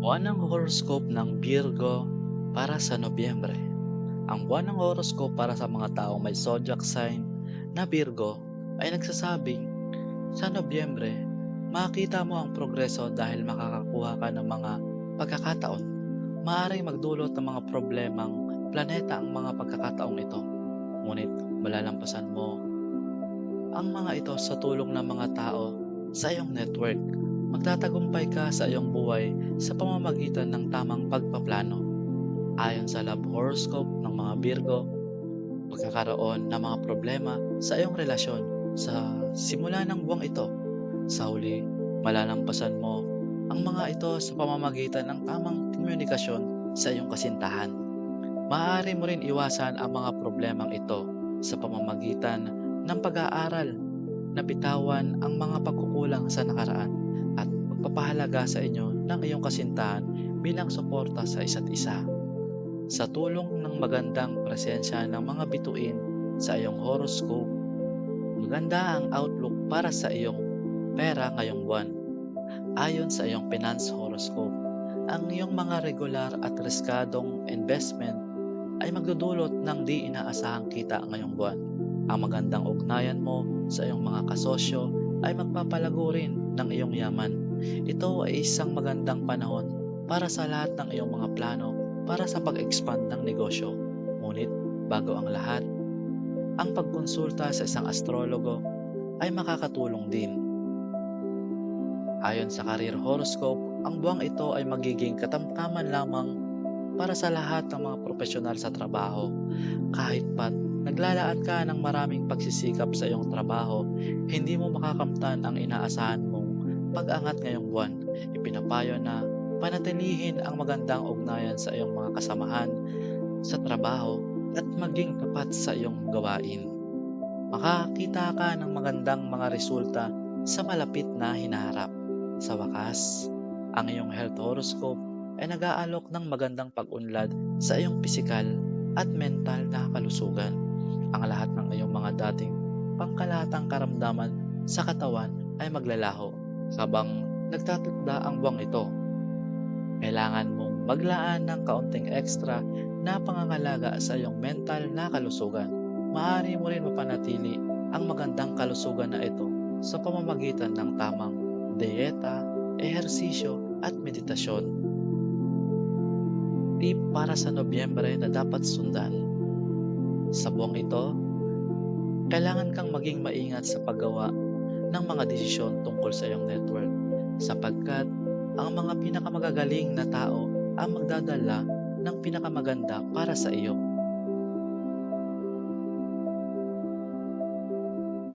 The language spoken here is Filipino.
Buwan ng horoscope ng Virgo para sa Nobyembre. Ang buwan ng horoscope para sa mga taong may zodiac sign na Virgo ay nagsasabing sa Nobyembre, makikita mo ang progreso dahil makakakuha ka ng mga pagkakataon. Maaaring magdulot ng mga problemang planeta ang mga pagkakataong ito. Ngunit malalampasan mo ang mga ito sa tulong ng mga tao sa iyong network. Magtatagumpay ka sa iyong buhay sa pamamagitan ng tamang pagpaplano. Ayon sa love horoscope ng mga Virgo, magkakaroon ng mga problema sa iyong relasyon sa simula ng buwang ito. Sa huli, malalampasan mo ang mga ito sa pamamagitan ng tamang komunikasyon sa iyong kasintahan. Maaari mo rin iwasan ang mga problemang ito sa pamamagitan ng pag-aaral na bitawan ang mga pagkukulang sa nakaraan at pagpapahalaga sa inyo ng iyong kasintahan bilang suporta sa isa't isa. Sa tulong ng magandang presensya ng mga bituin sa iyong horoscope, maganda ang outlook para sa iyong pera ngayong buwan. Ayon sa iyong finance horoscope, ang iyong mga regular at riskadong investment ay magdudulot ng di inaasahang kita ngayong buwan. Ang magandang ugnayan mo sa iyong mga kasosyo ay magpapalago rin ng iyong yaman. Ito ay isang magandang panahon para sa lahat ng iyong mga plano para sa pag-expand ng negosyo. Ngunit bago ang lahat, ang pagkonsulta sa isang astrologo ay makakatulong din. Ayon sa career horoscope, ang buwang ito ay magiging katamtaman lamang para sa lahat ng mga profesional sa trabaho. Kahit pat naglalaan ka ng maraming pagsisikap sa iyong trabaho, hindi mo makakamtan ang inaasahan mong pag-angat ngayong buwan. Ipinapayo na panatilihin ang magandang ugnayan sa iyong mga kasamahan sa trabaho at maging tapat sa iyong gawain. Makakita ka ng magandang mga resulta sa malapit na hinaharap. Sa wakas, ang iyong health horoscope ay nag-aalok ng magandang pag-unlad sa iyong pisikal at mental na kalusugan. Ang lahat ng iyong mga dating pangkalatang karamdaman sa katawan ay maglalaho habang nagtatakda ang buwang ito. Kailangan mong maglaan ng kaunting extra na pangangalaga sa iyong mental na kalusugan. Maaari mo rin mapanatili ang magandang kalusugan na ito sa pamamagitan ng tamang dieta, ehersisyo at meditasyon. Tip para sa Nobyembre na dapat sundan. Sa buwang ito, kailangan kang maging maingat sa paggawa ng mga desisyon tungkol sa iyong network sapagkat ang mga pinakamagagaling na tao ang magdadala ng pinakamaganda para sa iyo.